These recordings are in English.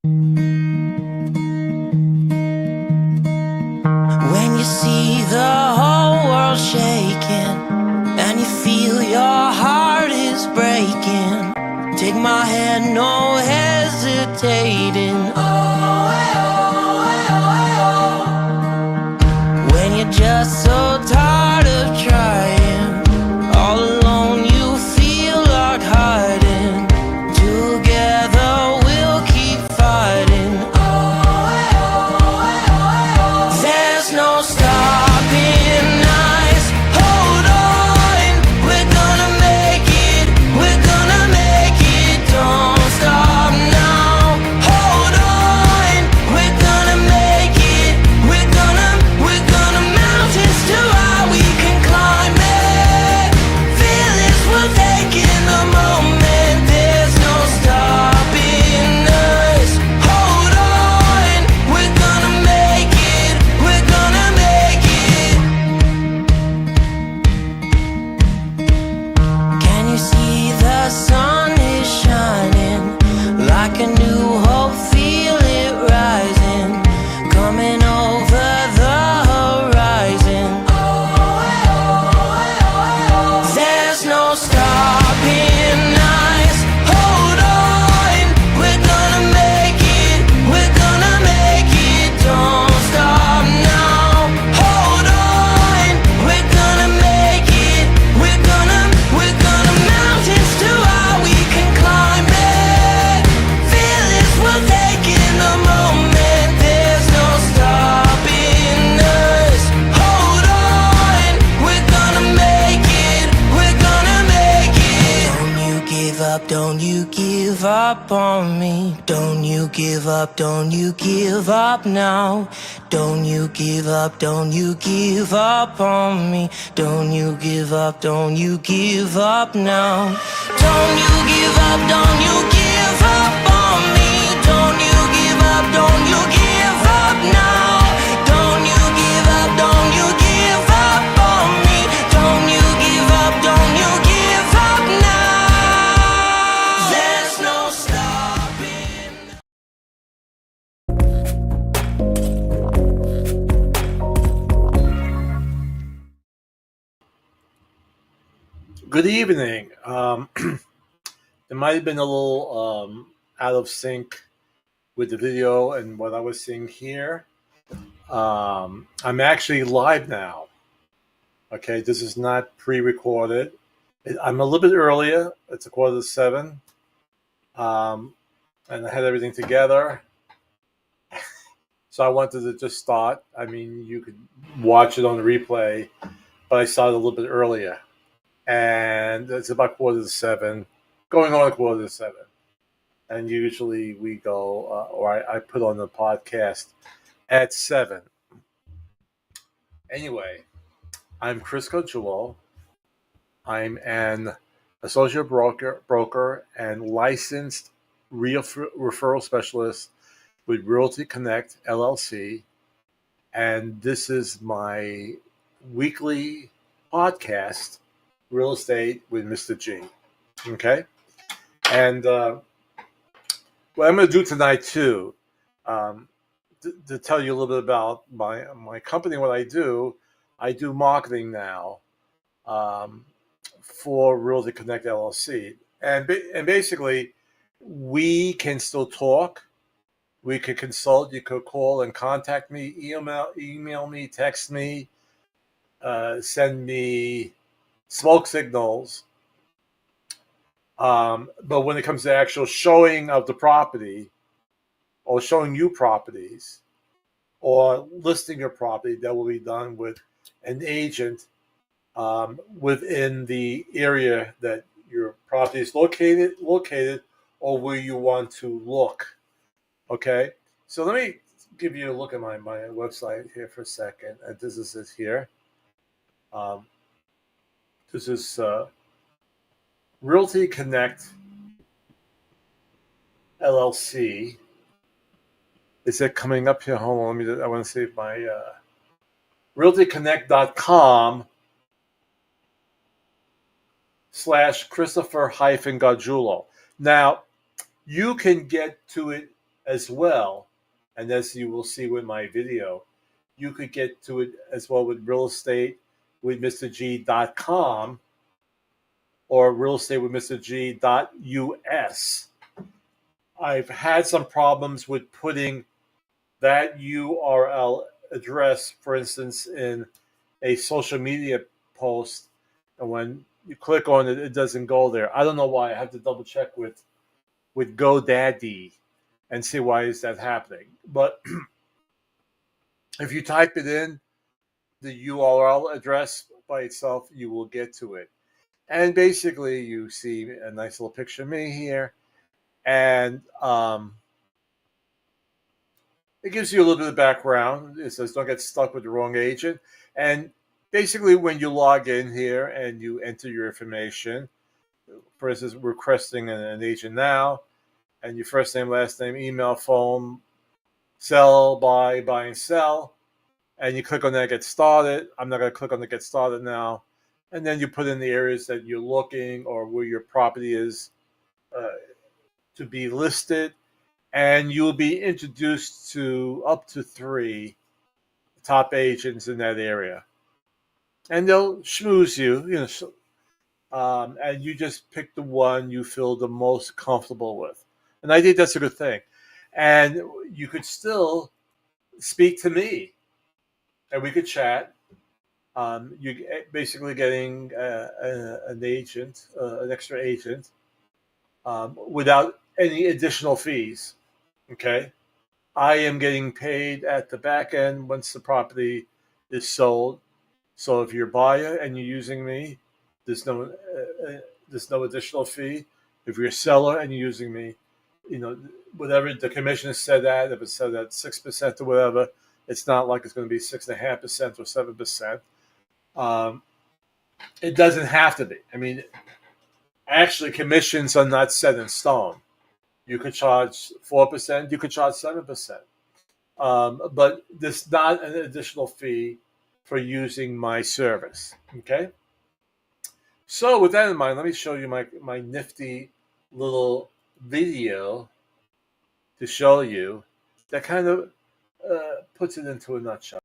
When you see the whole world shaking and you feel your heart is breaking, take my hand, no hesitating. Oh, when you're just so tired of trying, all alone you feel like hiding. Together we'll keep fighting. There's no stopping us. Hold on, we're gonna make it. We're gonna make it. Don't stop now. Hold on, we're gonna make it. We're gonna mountains too high we can climb it. Feelings we'll take in the moment. There's no stopping us. Hold on, we're gonna make it. We're gonna make it. Can you see the sun is shining like a new hope? Feel it rising, coming over the horizon. There's no stopping us. Hold on, we're gonna make it. We're gonna make it. Don't stop now. Hold on, we're gonna make it. We're gonna mountains too high we can climb it. Feelings we'll take in the moment. There's no stopping us. Hold on, we're gonna make it. We're gonna make it. Don't you give up, don't you give up on me. Don't you give up, don't you give up now. Don't you give up, don't you give up on me. Don't you give up, don't you give up now. Don't you give up, don't you give up on me. Don't you give up, don't you give up now. Don't you give up, don't you give up on me. Don't you give up, don't you give up now. There's no stopping. Good evening. It might have been a little out of sync with the video and what I was seeing here. I'm actually live now. Okay, this is not pre-recorded. I'm a little bit earlier. It's 6:45, and I had everything together. So I wanted to just start. I mean, you could watch it on the replay, but I started a little bit earlier. And it's about 6:45, going on 6:45. And usually we go, or I put on the podcast at 7. Anyway, I'm Chris Jewell. I'm an associate broker and licensed referral specialist with Realty Connect LLC. And this is my weekly podcast, Real Estate with Mr. G. Okay? And what I'm going to do tonight, too, to tell you a little bit about my company, what I do marketing now for Realty Connect LLC. And basically, we can still talk. We could consult. You could call and contact me, email me, text me, send me smoke signals. But when it comes to actual showing of the property or showing you properties or listing your property, that will be done with an agent within the area that your property is located or where you want to look. Okay, so let me give you a look at my website here for a second. This is it here. This is Realty Connect LLC. Is it coming up here? Hold on, I want to see if my realtyconnect.com/Christopher-Gargiulo. Now, you can get to it as well. And as you will see with my video, you could get to it as well with real estate with mrg.com or real estate with mrg.us. I've had some problems with putting that URL address, for instance, in a social media post, and when you click on it, it doesn't go there. I don't know why. I have to double check with GoDaddy and see why is that happening. But if you type it in, the URL address by itself, you will get to it. And basically, you see a nice little picture of me here, and it gives you a little bit of background. It says don't get stuck with the wrong agent. And basically, when you log in here and you enter your information, for instance, requesting an agent now, and your first name, last name, email, phone, sell, buy and sell, and you click on that get started. I'm not going to click on the get started now. And then you put in the areas that you're looking or where your property is to be listed. And you'll be introduced to up to 3 top agents in that area. And they'll schmooze you, and you just pick the one you feel the most comfortable with. And I think that's a good thing. And you could still speak to me, and we could chat. You're basically getting an agent, an extra agent, without any additional fees. Okay, I am getting paid at the back end once the property is sold. So if you're a buyer and you're using me, there's no additional fee. If you're a seller and you're using me, whatever the commission is set at, if it's set at 6% or whatever, it's not like it's going to be 6.5% or 7%. It doesn't have to be. I mean, actually, commissions are not set in stone. You could charge 4%, you could charge 7%. But there's not an additional fee for using my service. Okay? So with that in mind, let me show you my nifty little video to show you that kind of puts it into a nutshell.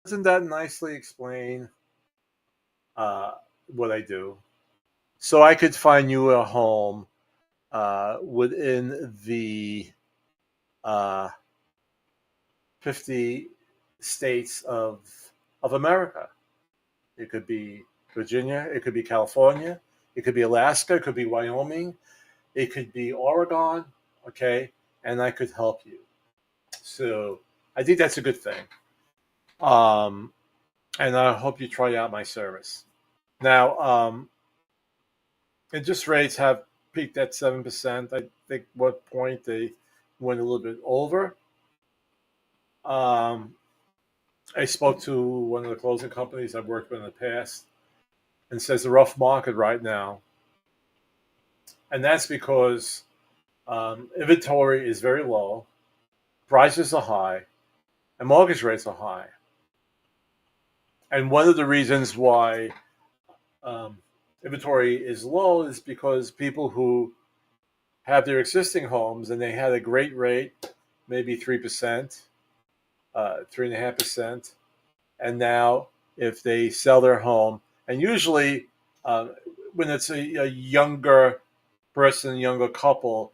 Doesn't that nicely explain what I do? So I could find you a home within the 50 states of America. It could be Virginia, it could be California, it could be Alaska, it could be Wyoming, it could be Oregon, okay? And I could help you. So I think that's a good thing. And I hope you try out my service. Now, interest rates have peaked at 7%. I think what point they went a little bit over. I spoke to one of the closing companies I've worked with in the past, and says a rough market right now. And that's because inventory is very low, prices are high, and mortgage rates are high. And one of the reasons why inventory is low is because people who have their existing homes and they had a great rate, maybe 3%, 3.5%, and now if they sell their home, and usually uh, when it's a younger person, younger couple,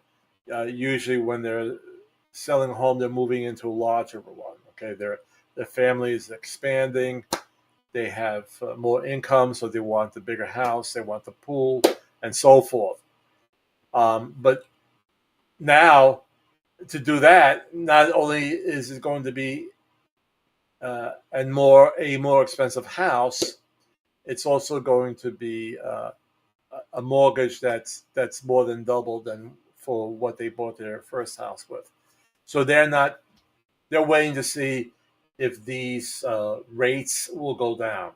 usually when they're selling a home, they're moving into a larger one. Okay, their family is expanding. They have more income, so they want the bigger house, they want the pool, and so forth. But now to do that, not only is it going to be a more expensive house, it's also going to be a mortgage that's more than double than for what they bought their first house with. So they're waiting to see if these rates will go down.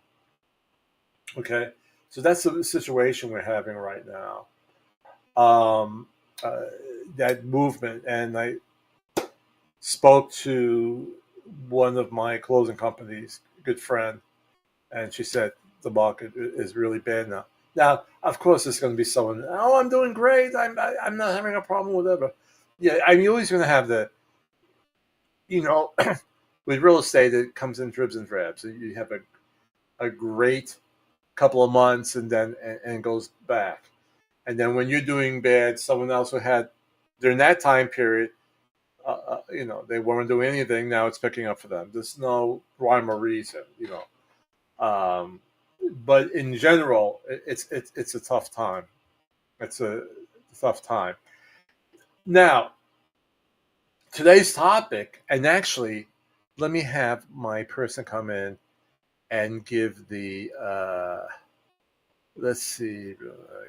Okay, so that's the situation we're having right now. Um, uh, that movement, and I spoke to one of my closing companies, good friend, and she said the market is really bad now. Now, of course, there's going to be someone. Oh, I'm doing great. I'm not having a problem. Whatever. Yeah, I'm always going to have the, you know, with real estate, it comes in dribs and drabs. You have a great couple of months, and then and goes back. And then when you're doing bad, someone else who had during that time period, they weren't doing anything. Now it's picking up for them. There's no rhyme or reason, but in general, it's a tough time. It's a tough time. Now, today's topic, and actually, let me have my person come in and give the. Let's see.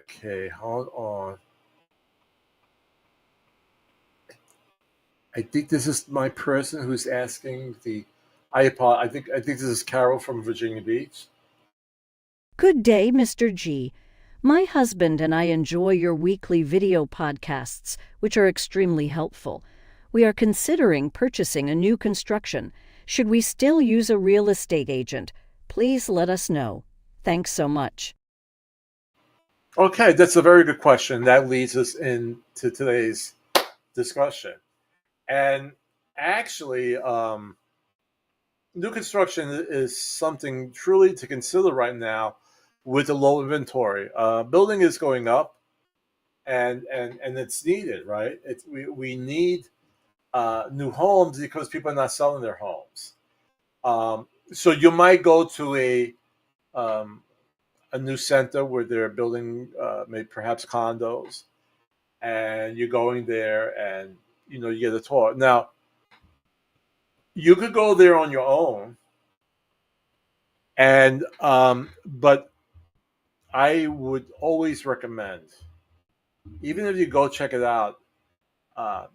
Okay, hold on. I think this is my person who's asking the. I think this is Carol from Virginia Beach. Good day, Mr. G. My husband and I enjoy your weekly video podcasts, which are extremely helpful. We are considering purchasing a new construction. Should we still use a real estate agent? Please let us know. Thanks so much. Okay, that's a very good question. That leads us into today's discussion. And actually, new construction is something truly to consider right now with the low inventory. Building is going up, and it's needed, right? We need new homes because people are not selling their homes. So you might go to um, a new center where they're building maybe perhaps condos, and you're going there, and you get a tour. Now you could go there on your own, and but I would always recommend, even if you go check it out, uh,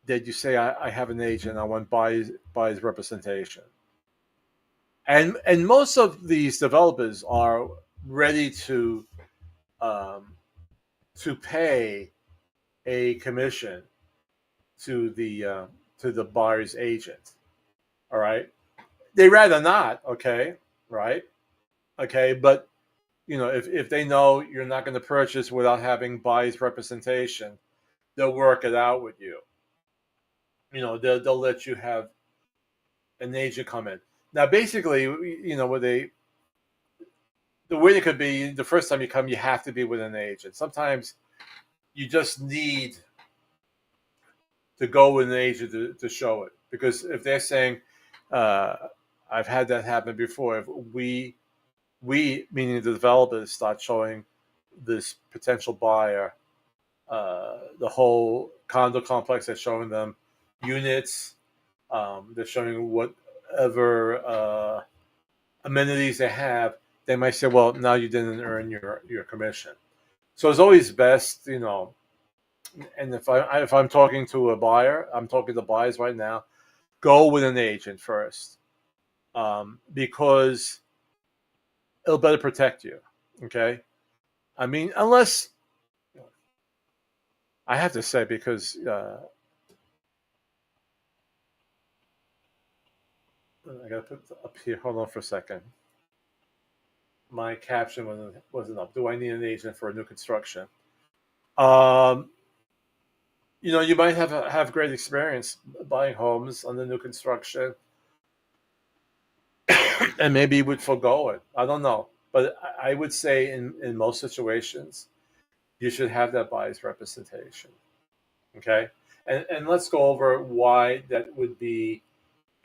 that you say, I have an agent, I want buys representation. And most of these developers are ready um, to pay a commission to the buyer's agent. All right, they rather not. Okay, right? Okay, but if they know you're not going to purchase without having buyer's representation, they'll work it out with you. They'll let you have an agent come in. Now, basically, what the way it could be, the first time you come, you have to be with an agent. Sometimes you just need to go with an agent to show it, because if they're saying, uh, I've had that happen before. If we meaning the developers start showing this potential buyer the whole condo complex, they're showing them units, they're showing whatever amenities they have. They might say, well, now you didn't earn your commission. So it's always best, and if I'm talking to a buyer, I'm talking to buyers right now, go with an agent first, because it'll better protect you. Okay, I mean, unless I have to say, because I got to put up here. Hold on for a second. my caption wasn't up. Do I need an agent for a new construction? Um, you might have great experience buying homes on the new construction, and maybe you would forego it. I don't know, but I would say in most situations, you should have that buyer's representation. Okay, and let's go over why that would be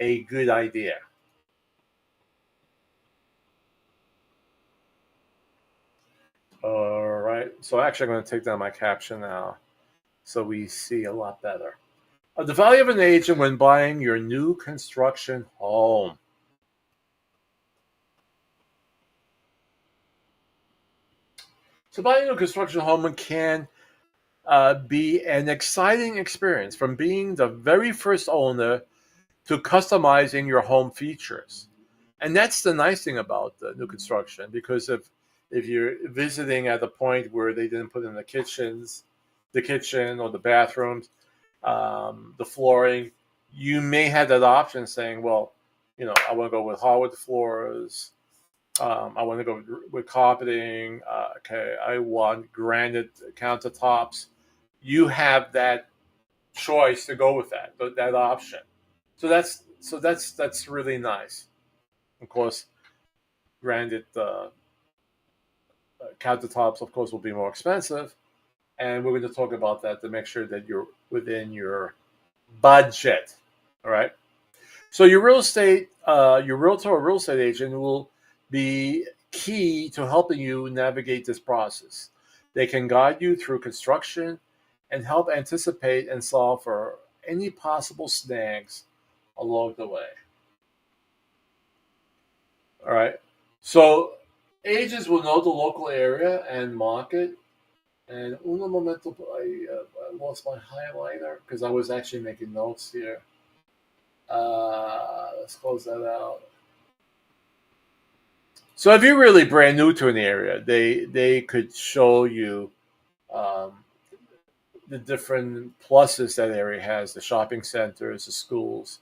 a good idea. All right, so actually, I'm going to take down my caption now so we see a lot better. The value of an agent when buying your new construction home. So buying a construction home can be an exciting experience, from being the very first owner to customizing your home features. And that's the nice thing about the new construction, because if you're visiting at a point where they didn't put in the kitchen or the bathrooms, the flooring, you may have that option saying, well, I want to go with hardwood floors. I want to go with carpeting. Okay, I want granite countertops. You have that choice to go with that option. So that's really nice. Of course, granite countertops, of course, will be more expensive, and we're going to talk about that to make sure that you're within your budget. All right. So your realtor or real estate agent will be key to helping you navigate this process. They can guide you through construction and help anticipate and solve for any possible snags along the way. All right. So agents will know the local area and market. And uno momento, I lost my highlighter because I was actually making notes here. Let's close that out. So if you're really brand new to an area, they could show you um, the different pluses that area has, the shopping centers, the schools.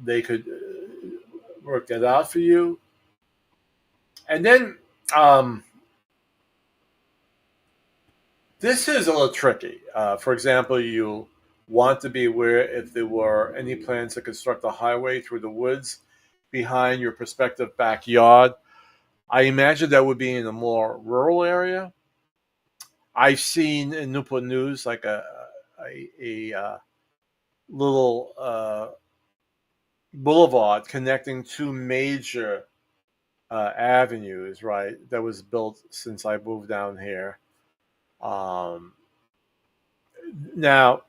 They could work that out for you. And then this is a little tricky. For example, you want to be aware if there were any plans to construct a highway through the woods behind your prospective backyard. I imagine that would be in a more rural area. I've seen in Newport News like a little boulevard connecting two major avenues, right? That was built since I moved down here. Um, Now,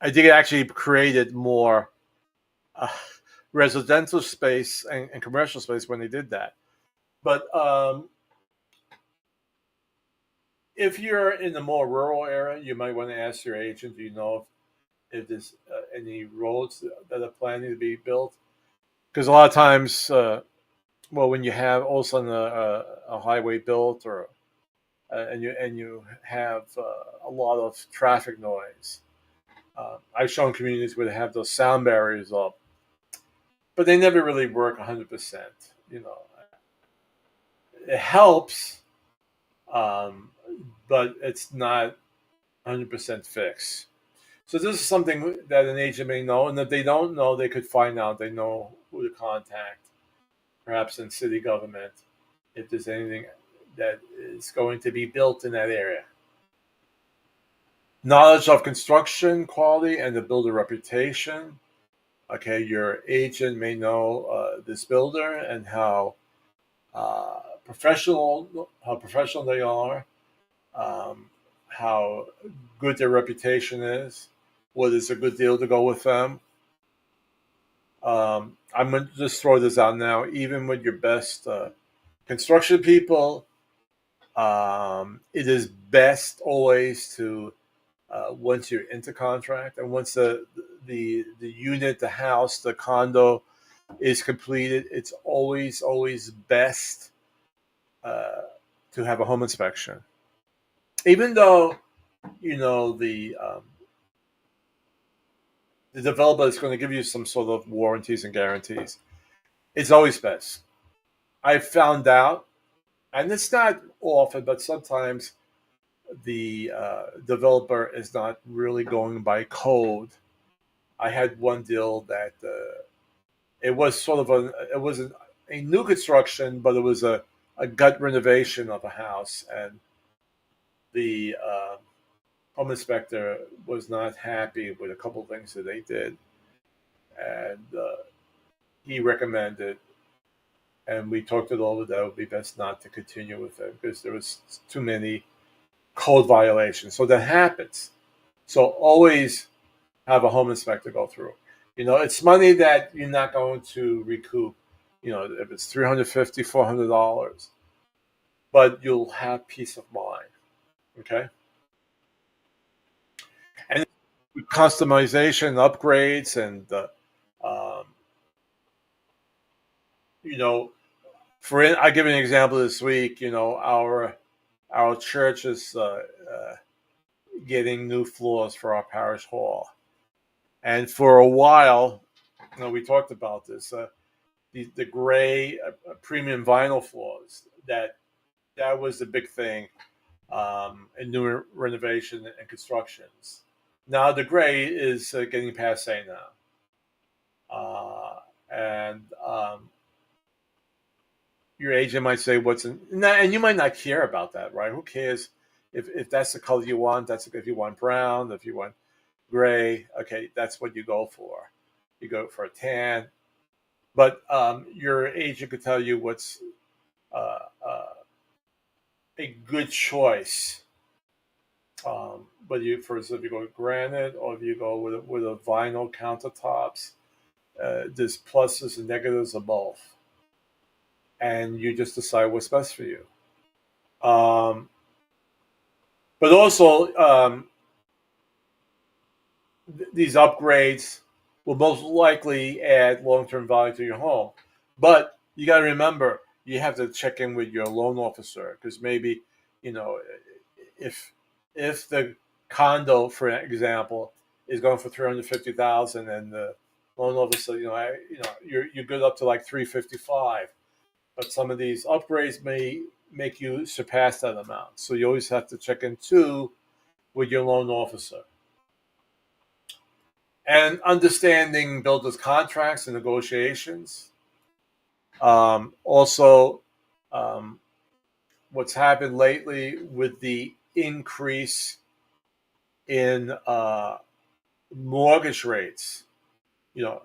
I think it actually created more uh, residential space and commercial space when they did that. But if you're in the more rural area, you might want to ask your agent, do you know if there's any roads that are planning to be built? Because a lot of times, well, when you have all of a sudden a highway built, or and you have a lot of traffic noise. I've shown communities where they have those sound barriers up, but they never really work 100%. You know, it helps, um, but it's not 100% fixed. So this is something that an agent may know, and if they don't know, they could find out. They know who to contact, perhaps in city government, if there's anything that is going to be built in that area. Knowledge of construction quality and the builder reputation. Okay, your agent may know this builder and how professional they are, how good their reputation is, whether it's a good deal to go with them. I'm going to just throw this out now. Even with your best construction people, it is best always to once you're into contract and once the unit, the house, the condo is completed, it's always best uh, to have a home inspection. Even though the developer is going to give you some sort of warranties and guarantees, it's always best. I found out, and it's not often, but sometimes the developer is not really going by code. I had one deal that it was sort of it was a new construction, but it was a gut renovation of a house, and the home inspector was not happy with a couple of things that they did, and he recommended, and we talked it over, that it would be best not to continue with it because there was too many code violations. So that happens. So always have a home inspector go through. It's money that you're not going to recoup. If it's $350, $400, but you'll have peace of mind. Okay, and customization, upgrades, and um, you know, I give an example this week. Our church is getting new floors for our parish hall, and for a while, we talked about this. The gray premium vinyl floors, that was the big thing in new renovation and constructions. Now the gray is getting passe now, and your agent might say what's in, and you might not care about that, right? Who cares if that's the color you want? That's if you want brown, if you want gray. Okay, that's what you go for. You go for a tan, but your agent could tell you what's uh, uh, a good choice. But if you go with granite or if you go with a vinyl countertops, there's pluses and negatives of both, and you just decide what's best for you. Um, but also, these upgrades will most likely add long-term value to your home. But you got to remember, you have to check in with your loan officer because maybe, you know, if the condo, for example, is going for 350,000, and the loan officer, you're good up to like 355, but some of these upgrades may make you surpass that amount. So you always have to check in too with your loan officer. And understanding builders' contracts and negotiations. Also, um, what's happened lately with the increase in mortgage rates. You know,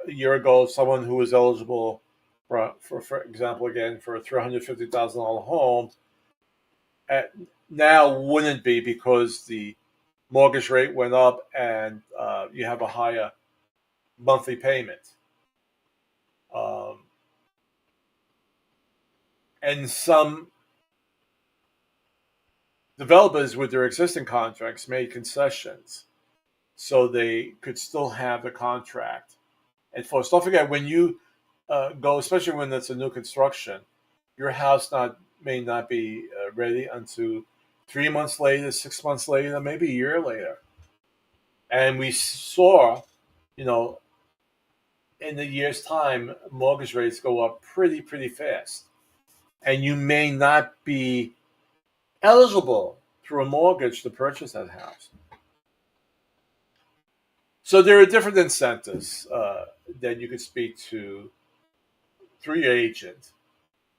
a year ago, someone who was eligible for example, again, for a $350,000 home, at, now wouldn't be because the mortgage rate went up and you have a higher monthly payment. Um, and some developers with their existing contracts made concessions so they could still have the contract. And folks, don't forget, when you go, especially when it's a new construction, your house may not be ready until 3 months later, 6 months later, maybe a year later. And we saw, you know, in a year's time, mortgage rates go up pretty fast, and you may not be eligible through a mortgage to purchase that house. So there are different incentives that you could speak to through your agent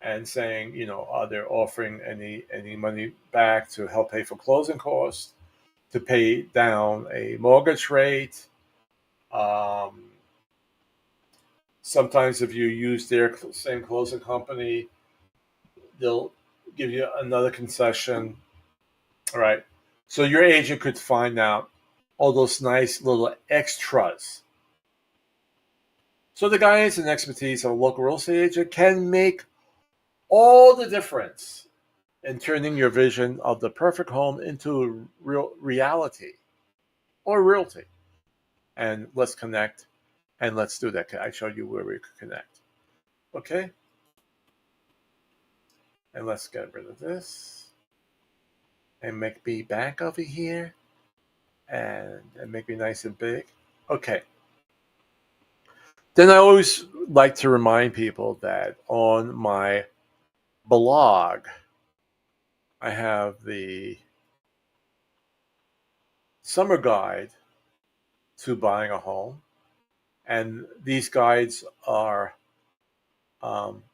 and saying, are they offering any money back to help pay for closing costs, to pay down a mortgage rate. Um, Sometimes if you use their same closing company, they'll give you another concession. All right. So your agent could find out all those nice little extras. So the guidance and expertise of a local real estate agent can make all the difference in turning your vision of the perfect home into a real reality or realty. And let's connect, and let's do that. I showed you where we could connect. Okay. And let's get rid of this and make me back over here and make me nice and big. Okay. Then I always like to remind people that on my blog, I have the summer guide to buying a home. And these guides are, um,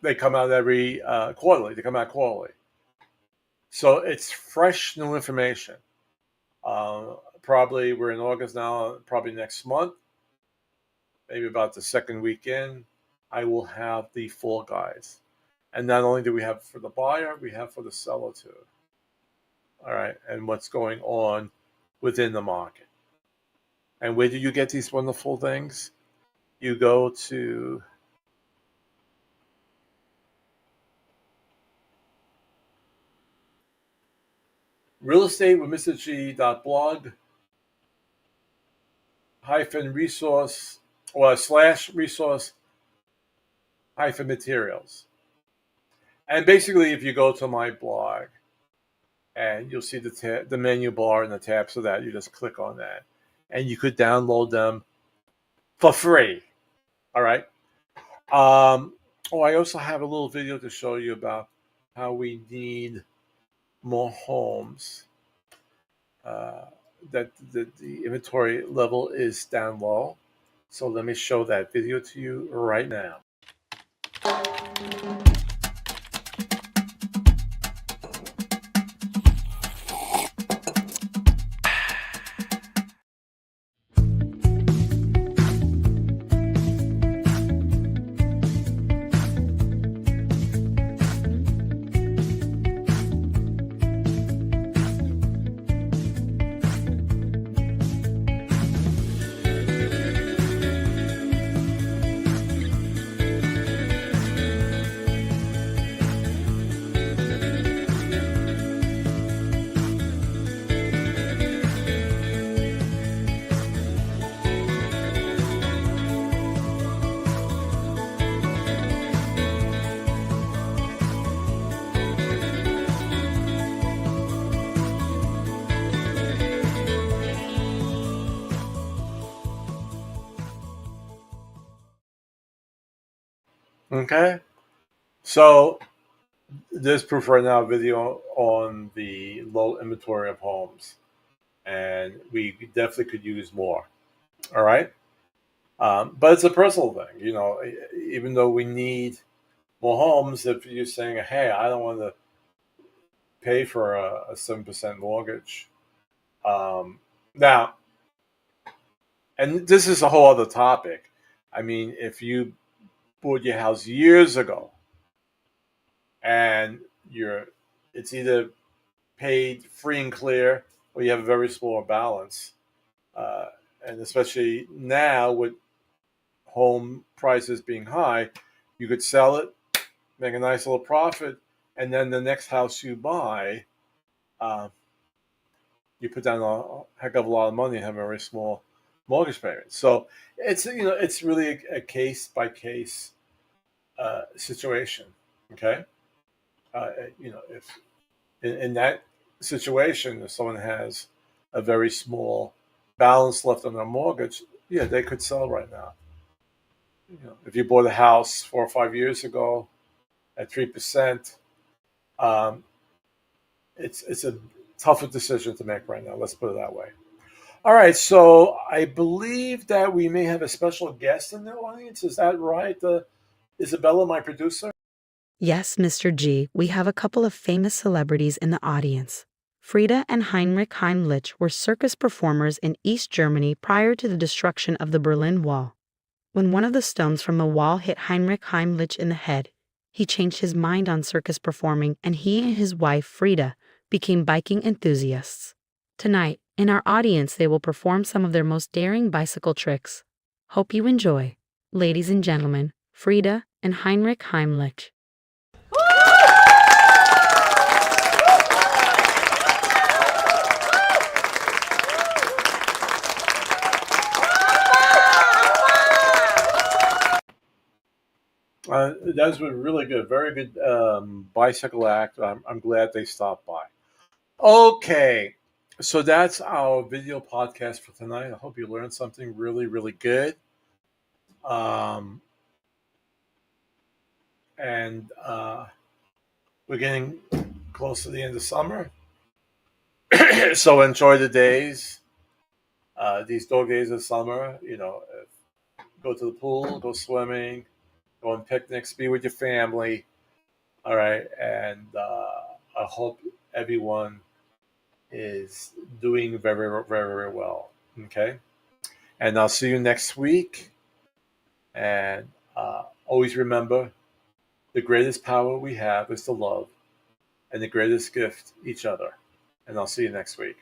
they come out every quarterly. They come out quarterly. So it's fresh new information. Probably we're in August now, probably next month, maybe about the second weekend, I will have the full guides. And not only do we have for the buyer, we have for the seller too. All right. And what's going on within the market. And where do you get these wonderful things? You go to realestateWithMrG.blog -resource or /resource -materials. And basically, if you go to my blog and you'll see the menu bar and the tabs of that, you just click on that. And you could download them for free. All right. I also have a little video to show you about how we need more homes. That the inventory level is down low. So let me show that video to you right now. Okay, so this proof right now video on the low inventory of homes, and we definitely could use more. All right, but it's a personal thing, even though we need more homes, if you're saying, hey, I don't want to pay for a 7% mortgage. Now, and this is a whole other topic. I mean, if you bought your house years ago and it's either paid free and clear or you have a very small balance, and especially now with home prices being high, you could sell it, make a nice little profit, and then the next house you buy, you put down a heck of a lot of money and have a very small mortgage payment. So it's really a case by case situation. Okay, if in that situation, if someone has a very small balance left on their mortgage, yeah, they could sell right now. If you bought a house 4 or 5 years ago at 3%, it's a tougher decision to make right now. Let's put it that way. All right, so I believe that we may have a special guest in the audience. Is that right, Isabella, my producer? Yes, Mr. G, we have a couple of famous celebrities in the audience. Frida and Heinrich Heimlich were circus performers in East Germany prior to the destruction of the Berlin Wall. When one of the stones from the wall hit Heinrich Heimlich in the head, he changed his mind on circus performing, and he and his wife, Frida, became biking enthusiasts. Tonight, in our audience, they will perform some of their most daring bicycle tricks. Hope you enjoy. Ladies and gentlemen, Frida and Heinrich Heimlich. That was really good, very good bicycle act. I'm glad they stopped by. Okay, so that's our video podcast for tonight. I hope you learned something really, really good. Um, and we're getting close to the end of summer. So enjoy the days, these dog days of summer. Go to the pool, go swimming, go on picnics, be with your family. All right. And I hope everyone is doing very, very, very well. Okay. And I'll see you next week. And always remember, the greatest power we have is to love, and the greatest gift, each other. And I'll see you next week.